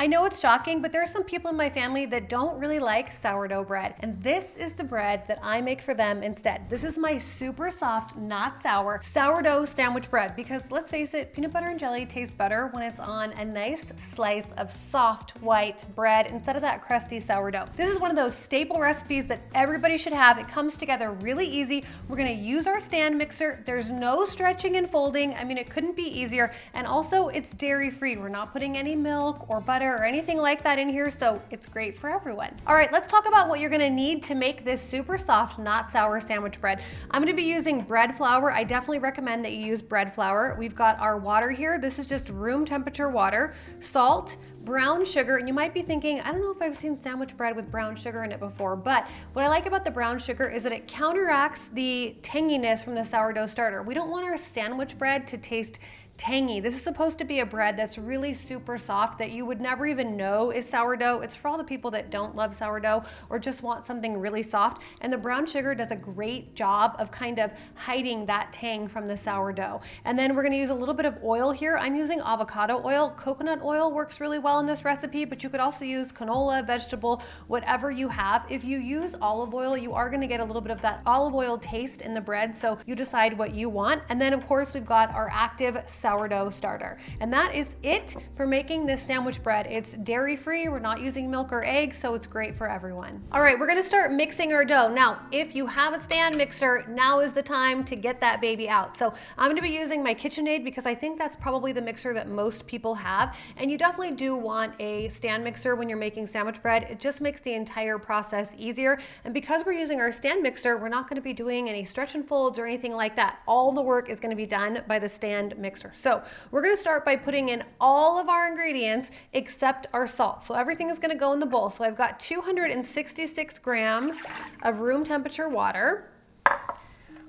I know it's shocking, but there are some people in my family that don't really like sourdough bread, and this is the bread that I make for them instead. This is my super soft, not sour, sourdough sandwich bread, because let's face it, peanut butter and jelly tastes better when it's on a nice slice of soft white bread instead of that crusty sourdough. This is one of those staple recipes that everybody should have. It comes together really easy. We're gonna use our stand mixer. There's no stretching and folding. I mean, it couldn't be easier. And also it's dairy free. We're not putting any milk or butter or anything like that in here, so it's great for everyone. All right, let's talk about what you're gonna need to make this super soft, not sour sandwich bread. I'm gonna be using bread flour. I definitely recommend that you use bread flour. We've got our water here. This is just room temperature water, salt, brown sugar, and you might be thinking, I don't know if I've seen sandwich bread with brown sugar in it before, but what I like about the brown sugar is that it counteracts the tanginess from the sourdough starter. We don't want our sandwich bread to taste tangy. This is supposed to be a bread that's really super soft that you would never even know is sourdough. It's for all the people that don't love sourdough or just want something really soft. And the brown sugar does a great job of kind of hiding that tang from the sourdough. And then we're gonna use a little bit of oil here. I'm using avocado oil. Coconut oil works really well in this recipe, but you could also use canola, vegetable, whatever you have. If you use olive oil, you are gonna get a little bit of that olive oil taste in the bread, so you decide what you want. And then of course we've got our active sourdough starter. And that is it for making this sandwich bread. It's dairy free, we're not using milk or eggs, so it's great for everyone. All right, we're gonna start mixing our dough. Now, if you have a stand mixer, now is the time to get that baby out. So I'm gonna be using my KitchenAid because I think that's probably the mixer that most people have. And you definitely do want a stand mixer when you're making sandwich bread. It just makes the entire process easier. And because we're using our stand mixer, we're not gonna be doing any stretch and folds or anything like that. All the work is gonna be done by the stand mixer. So we're gonna start by putting in all of our ingredients except our salt. So everything is gonna go in the bowl. So I've got 266 grams of room temperature water,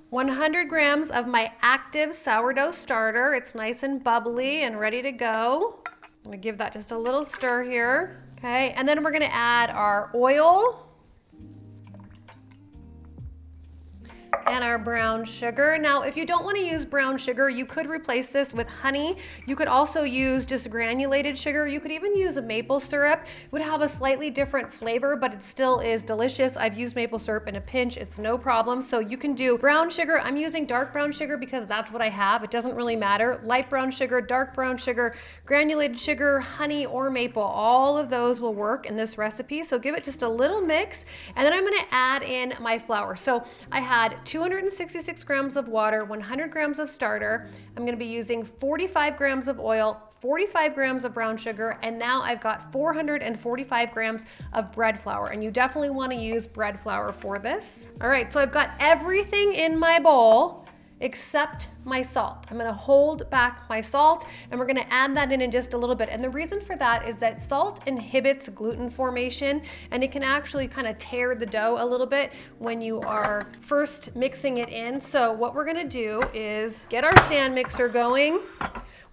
100 grams of my active sourdough starter. It's nice and bubbly and ready to go. I'm gonna give that just a little stir here. Okay, and then we're gonna add our oil and our brown sugar. Now, if you don't want to use brown sugar, you could replace this with honey. You could also use just granulated sugar. You could even use a maple syrup. It would have a slightly different flavor, but it still is delicious. I've used maple syrup in a pinch. It's no problem. So you can do brown sugar. I'm using dark brown sugar because that's what I have. It doesn't really matter. Light brown sugar, dark brown sugar, granulated sugar, honey, or maple. All of those will work in this recipe. So give it just a little mix. And then I'm going to add in my flour. So I had 266 grams of water, 100 grams of starter. I'm gonna be using 45 grams of oil, 45 grams of brown sugar, and now I've got 445 grams of bread flour. And you definitely wanna use bread flour for this. All right, so I've got everything in my bowl except my salt. I'm gonna hold back my salt and we're gonna add that in just a little bit. And the reason for that is that salt inhibits gluten formation and it can actually kind of tear the dough a little bit when you are first mixing it in. So what we're gonna do is get our stand mixer going.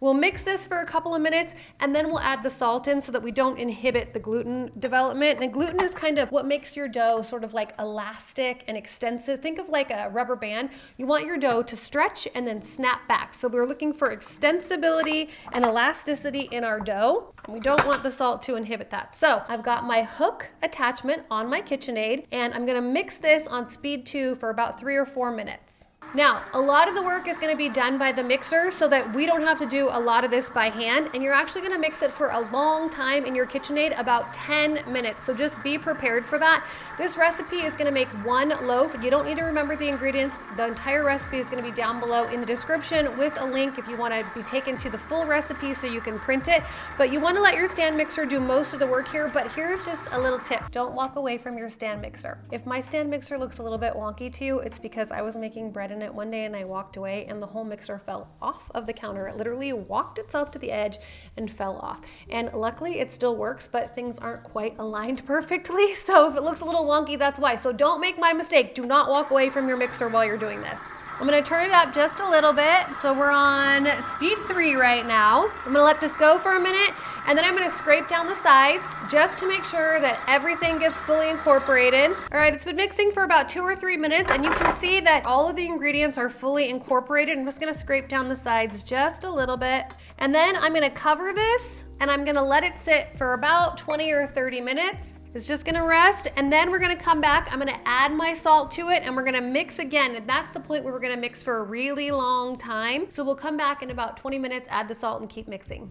We'll mix this for a couple of minutes and then we'll add the salt in so that we don't inhibit the gluten development. And gluten is kind of what makes your dough sort of like elastic and extensive. Think of like a rubber band. You want your dough to stretch and then snap back. So we're looking for extensibility and elasticity in our dough. And we don't want the salt to inhibit that. So I've got my hook attachment on my KitchenAid and I'm gonna mix this on speed 2 for about 3 or 4 minutes. Now, a lot of the work is gonna be done by the mixer so that we don't have to do a lot of this by hand, and you're actually gonna mix it for a long time in your KitchenAid, about 10 minutes. So just be prepared for that. This recipe is gonna make 1 loaf. You don't need to remember the ingredients. The entire recipe is gonna be down below in the description with a link if you wanna be taken to the full recipe so you can print it. But you wanna let your stand mixer do most of the work here, but here's just a little tip. Don't walk away from your stand mixer. If my stand mixer looks a little bit wonky to you, it's because I was making bread in it one day and I walked away and the whole mixer fell off of the counter. It literally walked itself to the edge and fell off. And luckily it still works, but things aren't quite aligned perfectly. So if it looks a little wonky, that's why. So don't make my mistake. Do not walk away from your mixer while you're doing this. I'm gonna turn it up just a little bit. So we're on speed 3 right now. I'm gonna let this go for a minute and then I'm gonna scrape down the sides just to make sure that everything gets fully incorporated. All right, it's been mixing for about 2 or 3 minutes and you can see that all of the ingredients are fully incorporated. I'm just gonna scrape down the sides just a little bit. And then I'm gonna cover this and I'm gonna let it sit for about 20 or 30 minutes. It's just gonna rest, and then we're gonna come back. I'm gonna add my salt to it, and we're gonna mix again, and that's the point where we're gonna mix for a really long time. So we'll come back in about 20 minutes, add the salt, and keep mixing.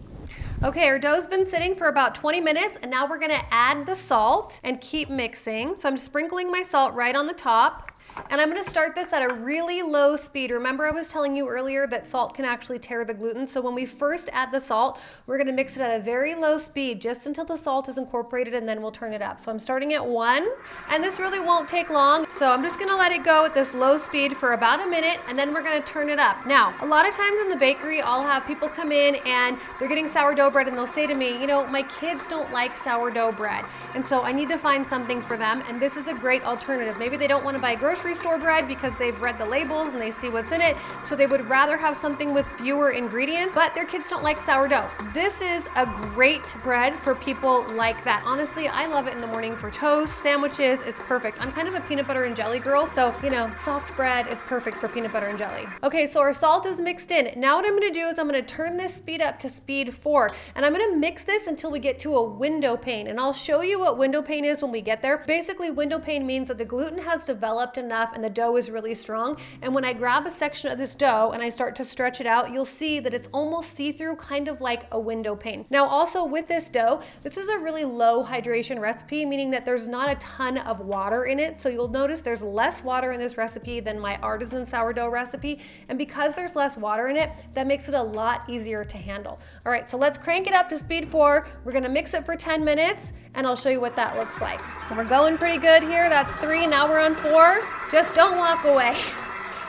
Okay, our dough's been sitting for about 20 minutes, and now we're gonna add the salt and keep mixing. So I'm sprinkling my salt right on the top. And I'm gonna start this at a really low speed. Remember I was telling you earlier that salt can actually tear the gluten. So when we first add the salt, we're gonna mix it at a very low speed just until the salt is incorporated, and then we'll turn it up. So I'm starting at 1, and this really won't take long. So I'm just gonna let it go at this low speed for about a minute, and then we're gonna turn it up. Now, a lot of times in the bakery, I'll have people come in and they're getting sourdough bread, and they'll say to me, you know, my kids don't like sourdough bread. And so I need to find something for them, and this is a great alternative. Maybe they don't wanna buy grocery store bread because they've read the labels and they see what's in it, so they would rather have something with fewer ingredients, but their kids don't like sourdough. This is a great bread for people like that. Honestly, I love it in the morning for toast, sandwiches, it's perfect. I'm kind of a peanut butter and jelly girl, so you know, soft bread is perfect for peanut butter and jelly. Okay, so our salt is mixed in. Now what I'm gonna do is I'm gonna turn this speed up to speed 4, and I'm gonna mix this until we get to a window pane, and I'll show you what window pane is when we get there. Basically, window pane means that the gluten has developed enough and the dough is really strong. And when I grab a section of this dough and I start to stretch it out, you'll see that it's almost see-through, kind of like a window pane. Now also with this dough, this is a really low hydration recipe, meaning that there's not a ton of water in it. So you'll notice there's less water in this recipe than my artisan sourdough recipe. And because there's less water in it, that makes it a lot easier to handle. All right, so let's crank it up to speed 4. We're gonna mix it for 10 minutes and I'll show you what that looks like. We're going pretty good here. That's 3, now we're on 4. Just don't walk away.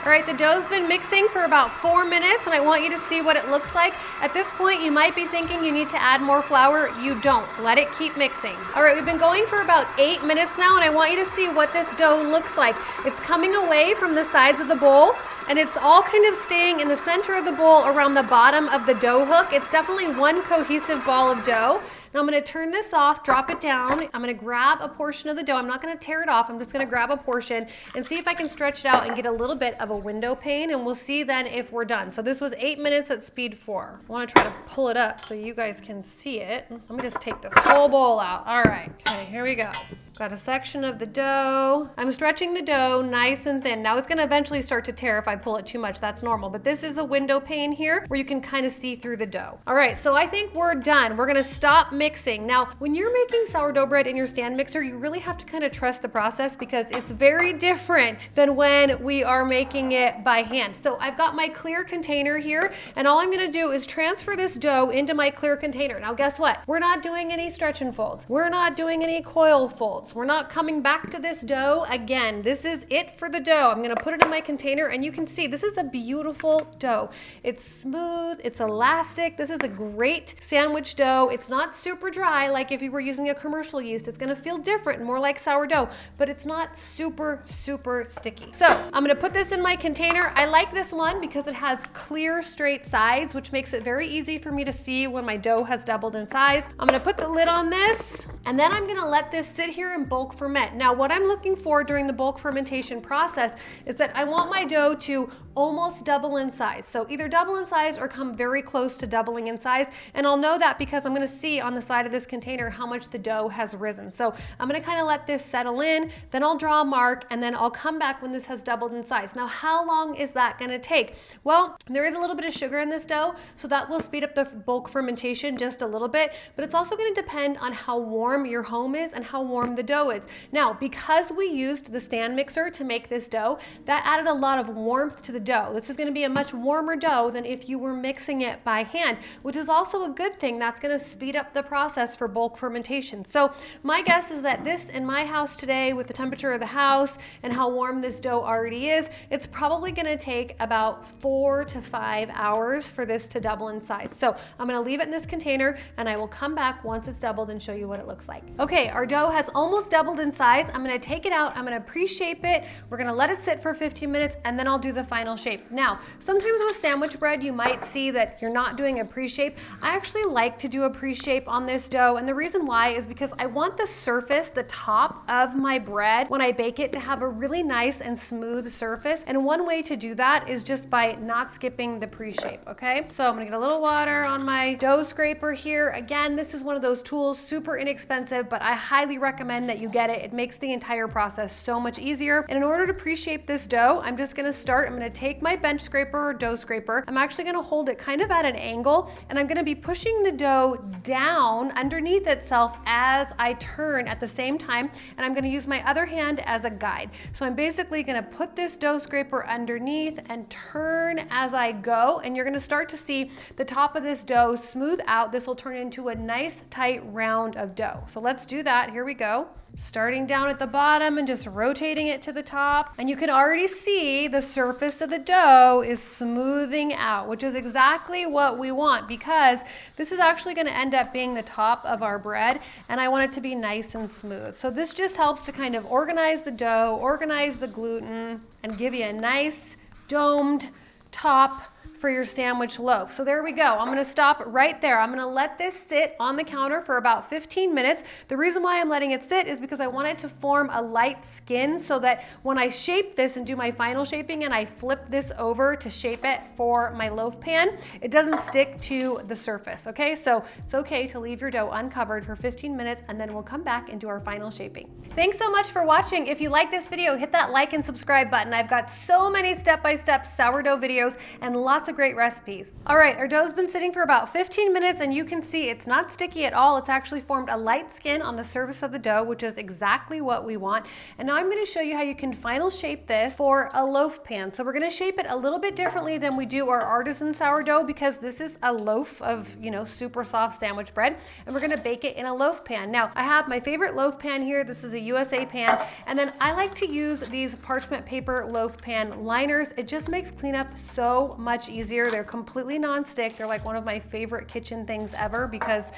All right, the dough's been mixing for about 4 minutes, and I want you to see what it looks like. At this point, you might be thinking you need to add more flour. You don't. Let it keep mixing. All right, we've been going for about 8 minutes now, and I want you to see what this dough looks like. It's coming away from the sides of the bowl, and it's all kind of staying in the center of the bowl around the bottom of the dough hook. It's definitely one cohesive ball of dough. Now I'm gonna turn this off, drop it down. I'm gonna grab a portion of the dough. I'm not gonna tear it off. I'm just gonna grab a portion and see if I can stretch it out and get a little bit of a window pane, and we'll see then if we're done. So this was 8 minutes at speed 4. I wanna try to pull it up so you guys can see it. Let me just take this whole bowl out. All right, okay, here we go. Got a section of the dough. I'm stretching the dough nice and thin. Now it's gonna eventually start to tear if I pull it too much, that's normal. But this is a window pane here where you can kind of see through the dough. All right, so I think we're done. We're gonna stop mixing. Now, when you're making sourdough bread in your stand mixer, you really have to kind of trust the process because it's very different than when we are making it by hand. So I've got my clear container here, and all I'm gonna do is transfer this dough into my clear container. Now guess what? We're not doing any stretch and folds. We're not doing any coil folds. We're not coming back to this dough again. This is it for the dough. I'm gonna put it in my container, and you can see this is a beautiful dough. It's smooth, it's elastic. This is a great sandwich dough. It's not super dry like if you were using a commercial yeast. It's gonna feel different, more like sourdough, but it's not super sticky. So I'm gonna put this in my container. I like this one because it has clear straight sides, which makes it very easy for me to see when my dough has doubled in size. I'm gonna put the lid on this, and then I'm gonna let this sit here and bulk ferment. Now what I'm looking for during the bulk fermentation process is that I want my dough to almost double in size. So either double in size or come very close to doubling in size. And I'll know that because I'm gonna see on the side of this container how much the dough has risen. So I'm gonna kind of let this settle in, then I'll draw a mark, and then I'll come back when this has doubled in size. Now how long is that gonna take? Well, there is a little bit of sugar in this dough, so that will speed up the bulk fermentation just a little bit, but it's also gonna depend on how warm your home is and how warm the dough is. Now, because we used the stand mixer to make this dough, that added a lot of warmth to the dough. This is gonna be a much warmer dough than if you were mixing it by hand, which is also a good thing. That's gonna speed up the process for bulk fermentation. So my guess is that this in my house today, with the temperature of the house and how warm this dough already is, it's probably gonna take about 4 to 5 hours for this to double in size. So I'm gonna leave it in this container, and I will come back once it's doubled and show you what it looks like. Okay, our dough has almost doubled in size. I'm gonna take it out, I'm gonna pre-shape it, we're gonna let it sit for 15 minutes, and then I'll do the final final shape. Now, sometimes with sandwich bread, you might see that you're not doing a pre-shape. I actually like to do a pre-shape on this dough, and the reason why is because I want the surface, the top of my bread, when I bake it, to have a really nice and smooth surface. And one way to do that is just by not skipping the pre-shape, okay? So I'm gonna get a little water on my dough scraper here. Again, this is one of those tools, super inexpensive, but I highly recommend that you get it. It makes the entire process so much easier. And in order to pre-shape this dough, I'm just gonna start, I'm gonna take my bench scraper or dough scraper. I'm actually gonna hold it kind of at an angle, and I'm gonna be pushing the dough down underneath itself as I turn at the same time, and I'm gonna use my other hand as a guide. So I'm basically gonna put this dough scraper underneath and turn as I go, and you're gonna start to see the top of this dough smooth out. This will turn into a nice tight round of dough. So let's do that. Here we go. Starting down at the bottom and just rotating it to the top. And you can already see the surface of the dough is smoothing out, which is exactly what we want, because this is actually going to end up being the top of our bread, and I want it to be nice and smooth. So this just helps to kind of organize the dough, organize the gluten, and give you a nice domed top for your sandwich loaf. So there we go. I'm gonna stop right there. I'm gonna let this sit on the counter for about 15 minutes. The reason why I'm letting it sit is because I want it to form a light skin, so that when I shape this and do my final shaping and I flip this over to shape it for my loaf pan, it doesn't stick to the surface, okay? So it's okay to leave your dough uncovered for 15 minutes, and then we'll come back and do our final shaping. Thanks so much for watching. If you like this video, hit that like and subscribe button. I've got so many step-by-step sourdough videos and lots of great recipes. All right, our dough's been sitting for about 15 minutes, and you can see it's not sticky at all. It's actually formed a light skin on the surface of the dough, which is exactly what we want. And now I'm going to show you how you can final shape this for a loaf pan. So we're going to shape it a little bit differently than we do our artisan sourdough, because this is a loaf of, super soft sandwich bread, and we're going to bake it in a loaf pan. Now, I have my favorite loaf pan here. This is a USA pan, and then I like to use these parchment paper loaf pan liners. It just makes cleanup so much easier. They're completely non-stick. They're like one of my favorite kitchen things ever, because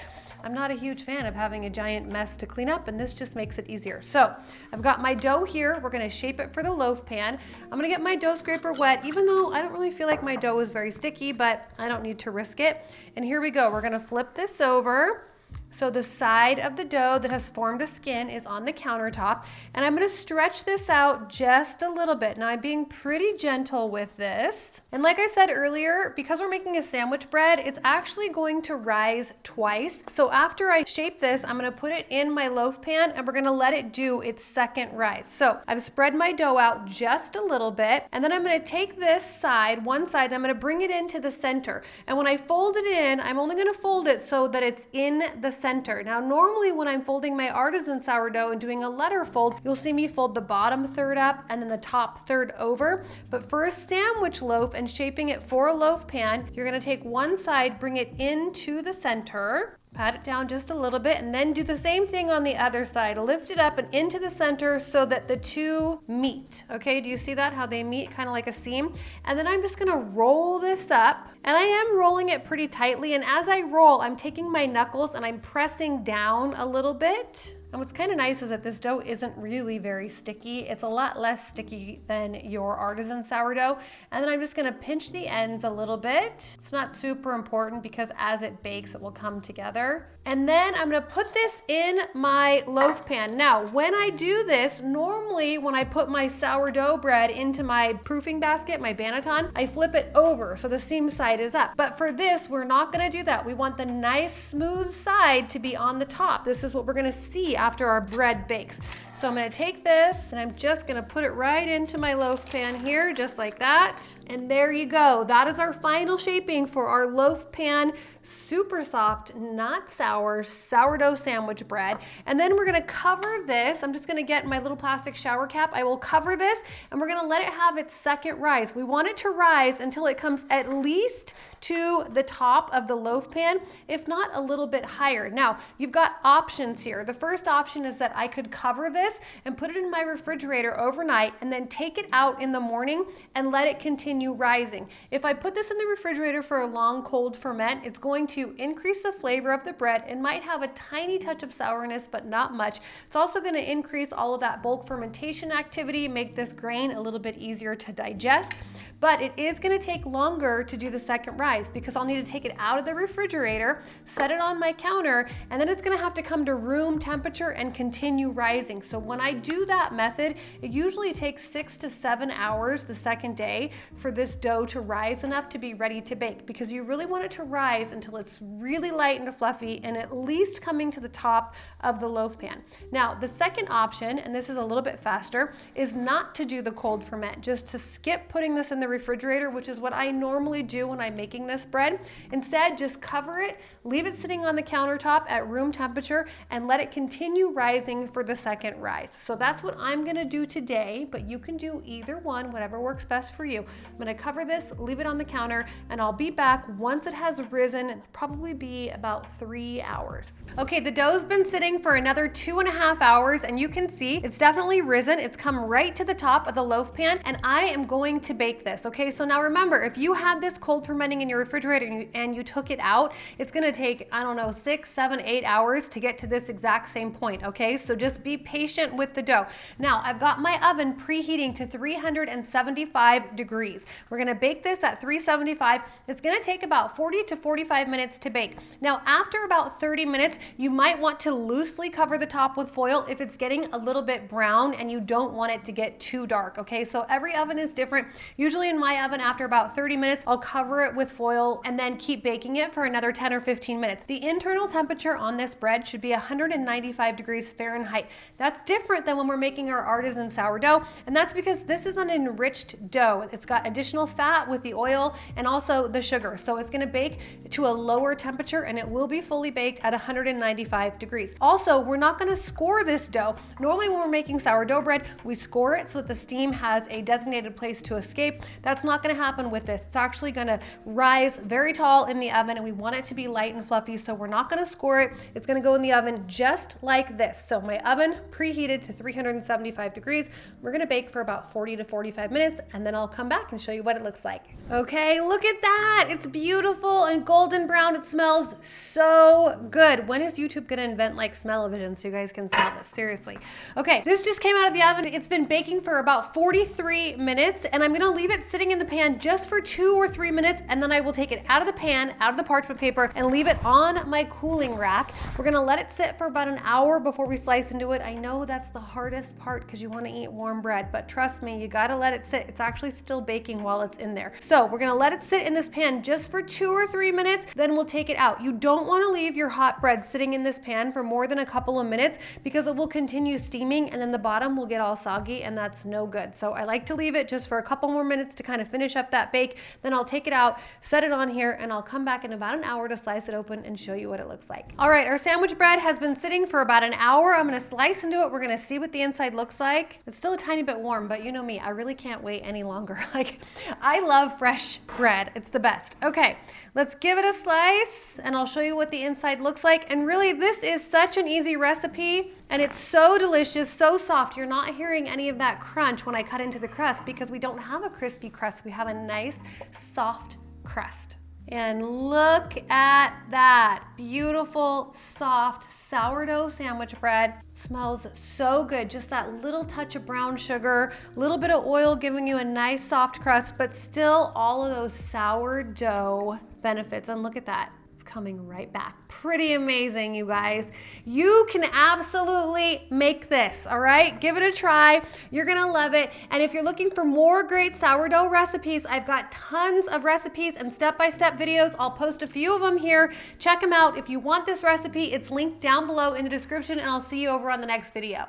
I'm not a huge fan of having a giant mess to clean up, and this just makes it easier. So I've got my dough here. We're gonna shape it for the loaf pan. I'm gonna get my dough scraper wet, even though I don't really feel like my dough is very sticky, but I don't need to risk it. And here we go. We're gonna flip this over. So the side of the dough that has formed a skin is on the countertop, and I'm going to stretch this out just a little bit. Now I'm being pretty gentle with this. And like I said earlier, because we're making a sandwich bread, it's actually going to rise twice. So after I shape this, I'm going to put it in my loaf pan, and we're going to let it do its second rise. So I've spread my dough out just a little bit, and then I'm going to take this side, one side, and I'm going to bring it into the center. And when I fold it in, I'm only going to fold it so that it's in the center. Now, normally when I'm folding my artisan sourdough and doing a letter fold, you'll see me fold the bottom third up and then the top third over. But for a sandwich loaf and shaping it for a loaf pan, you're going to take one side, bring it into the center, pat it down just a little bit, and then do the same thing on the other side. Lift it up and into the center so that the two meet. Okay, do you see that? How they meet, kind of like a seam? And then I'm just gonna roll this up, and I am rolling it pretty tightly. And as I roll, I'm taking my knuckles and I'm pressing down a little bit. And what's kind of nice is that this dough isn't really very sticky. It's a lot less sticky than your artisan sourdough. And then I'm just gonna pinch the ends a little bit. It's not super important because as it bakes, it will come together. And then I'm gonna put this in my loaf pan. Now, when I do this, normally when I put my sourdough bread into my proofing basket, my banneton, I flip it over so the seam side is up. But for this, we're not gonna do that. We want the nice smooth side to be on the top. This is what we're gonna see after our bread bakes. So I'm gonna take this and I'm just gonna put it right into my loaf pan here, just like that. And there you go. That is our final shaping for our loaf pan, super soft, not sour, sourdough sandwich bread. And then we're gonna cover this. I'm just gonna get my little plastic shower cap. I will cover this and we're gonna let it have its second rise. We want it to rise until it comes at least to the top of the loaf pan, if not a little bit higher. Now, you've got options here. The first option is that I could cover this and put it it in my refrigerator overnight, and then take it out in the morning and let it continue rising. If I put this in the refrigerator for a long cold ferment, it's going to increase the flavor of the bread. It might have a tiny touch of sourness, but not much. It's also going to increase all of that bulk fermentation activity, make this grain a little bit easier to digest. But it is going to take longer to do the second rise because I'll need to take it out of the refrigerator, set it on my counter, and then it's going to have to come to room temperature and continue rising. So when I do that method, it usually takes 6 to 7 hours the second day for this dough to rise enough to be ready to bake, because you really want it to rise until it's really light and fluffy and at least coming to the top of the loaf pan. Now, the second option, and this is a little bit faster, is not to do the cold ferment, just to skip putting this in the refrigerator, which is what I normally do when I'm making this bread. Instead, just cover it, leave it sitting on the countertop at room temperature, and let it continue rising for the second rise. So that's what I'm gonna do today, but you can do either one, whatever works best for you. I'm gonna cover this, leave it on the counter, and I'll be back once it has risen. It'll probably be about 3 hours. Okay, the dough's been sitting for another 2.5 hours, and you can see it's definitely risen. It's come right to the top of the loaf pan, and I am going to bake this. Okay, so now remember, if you had this cold fermenting in your refrigerator and you took it out, it's gonna take, I don't know, 6, 7, 8 hours to get to this exact same point, okay? So just be patient with the dough. Now, I've got my oven preheating to 375 degrees. We're gonna bake this at 375. It's gonna take about 40 to 45 minutes to bake. Now, after about 30 minutes, you might want to loosely cover the top with foil if it's getting a little bit brown and you don't want it to get too dark, okay? So every oven is different. Usually in my oven, after about 30 minutes, I'll cover it with foil and then keep baking it for another 10 or 15 minutes. The internal temperature on this bread should be 195 degrees Fahrenheit. That's different than when we're making our artisan sourdough, and that's because this is an enriched dough. It's got additional fat with the oil and also the sugar. So it's gonna bake to a lower temperature and it will be fully baked at 195 degrees. Also, we're not gonna score this dough. Normally when we're making sourdough bread, we score it so that the steam has a designated place to escape. That's not gonna happen with this. It's actually gonna rise very tall in the oven, and we want it to be light and fluffy, so we're not gonna score it. It's gonna go in the oven just like this. So my oven preheated to 375 degrees. We're gonna bake for about 40 to 45 minutes, and then I'll come back and show you what it looks like. Okay, look at that. It's beautiful and golden brown. It smells so good. When is YouTube gonna invent like smell-o-vision so you guys can smell this? Seriously. Okay, this just came out of the oven. It's been baking for about 43 minutes, and I'm gonna leave it sitting in the pan just for 2 or 3 minutes, and then I will take it out of the pan, out of the parchment paper, and leave it on my cooling rack. We're gonna let it sit for about an hour before we slice into it. I know that's the hardest part because you wanna eat warm bread, but trust me, you gotta let it sit. It's actually still baking while it's in there. So we're gonna let it sit in this pan just for 2 or 3 minutes, then we'll take it out. You don't wanna leave your hot bread sitting in this pan for more than a couple of minutes because it will continue steaming and then the bottom will get all soggy, and that's no good. So I like to leave it just for a couple more minutes to kind of finish up that bake. Then I'll take it out, set it on here, and I'll come back in about an hour to slice it open and show you what it looks like. All right, our sandwich bread has been sitting for about an hour. I'm gonna slice into it. We're gonna see what the inside looks like. It's still a tiny bit warm, but you know me, I really can't wait any longer. Like, I love fresh bread. It's the best. Okay, let's give it a slice and I'll show you what the inside looks like. And really, this is such an easy recipe and it's so delicious, so soft. You're not hearing any of that crunch when I cut into the crust because we don't have a crispy crust. We have a nice, soft crust. And look at that beautiful, soft sourdough sandwich bread. It smells so good. Just that little touch of brown sugar, a little bit of oil giving you a nice soft crust, but still all of those sourdough benefits. And look at that. Coming right back. Pretty amazing, you guys. You can absolutely make this, all right? Give it a try. You're gonna love it. And if you're looking for more great sourdough recipes, I've got tons of recipes and step-by-step videos. I'll post a few of them here. Check them out. If you want this recipe, it's linked down below in the description, and I'll see you over on the next video.